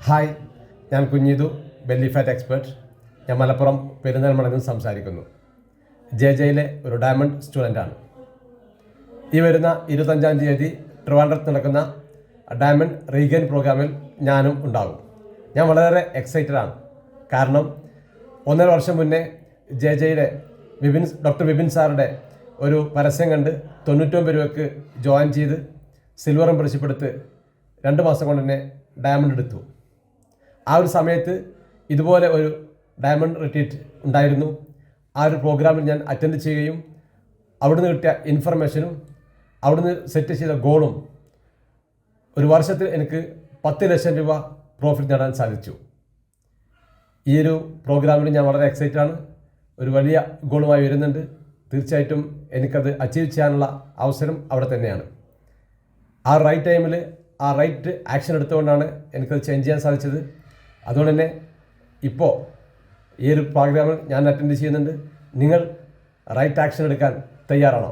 Hi, ഞാൻ Kunhithu, belly fat expert. ഞാൻ മലപ്പുറം പെരിന്തൽമണ്ണയിൽ നിന്ന് സംസാരിക്കുന്നു. ജെയിലെ ഒരു ഡയമണ്ട് സ്റ്റുഡൻ്റാണ്. ഈ വരുന്ന 25-ാം തീയതി ട്രിവാൻഡ്രത്ത് നടക്കുന്ന ഡയമണ്ട് റീഗെയിൻ പ്രോഗ്രാമിൽ ഞാനും ഉണ്ടാകും. ഞാൻ വളരെ എക്സൈറ്റഡ് ആണ്. കാരണം 1.5 വർഷം മുന്നേ ജെയിലെ ഡോക്ടർ വിപിൻ സാറുടെ ഒരു പരസ്യം കണ്ട് 99 രൂപയ്ക്ക് ജോയിൻ ചെയ്ത് സിൽവർ മെമ്പർഷിപ്പ് എടുത്ത് 2 മാസം കൊണ്ട് തന്നെ ഡയമണ്ട് എടുത്തു. ആ ഒരു സമയത്ത് ഇതുപോലെ ഒരു ഡയമണ്ട് റിട്രീറ്റ് ഉണ്ടായിരുന്നു. ആ ഒരു പ്രോഗ്രാമിൽ ഞാൻ അറ്റൻഡ് ചെയ്യുകയും അവിടുന്ന് കിട്ടിയ ഇൻഫർമേഷനും അവിടുന്ന് സെറ്റ് ചെയ്ത ഗോളും ഒരു വർഷത്തിൽ എനിക്ക് 10 ലക്ഷം രൂപ പ്രോഫിറ്റ് നേടാൻ സാധിച്ചു. ഈ ഒരു പ്രോഗ്രാമിൽ ഞാൻ വളരെ എക്സൈറ്റഡ് ആണ്. ഒരു വലിയ ഗോളുമായി വരുന്നുണ്ട്. തീർച്ചയായിട്ടും എനിക്കത് അച്ചീവ് ചെയ്യാനുള്ള അവസരം അവിടെ തന്നെയാണ്. ആ റൈറ്റ് ടൈമിൽ ആ റൈറ്റ് ആക്ഷൻ എടുത്തുകൊണ്ടാണ് എനിക്കത് ചേഞ്ച് ചെയ്യാൻ സാധിച്ചത്. അതുകൊണ്ട് തന്നെ ഇപ്പോൾ ഈ ഒരു പ്രോഗ്രാമിൽ ഞാൻ അറ്റൻഡ് ചെയ്യുന്നുണ്ട്. നിങ്ങൾ റൈറ്റ് ആക്ഷൻ എടുക്കാൻ തയ്യാറാണോ?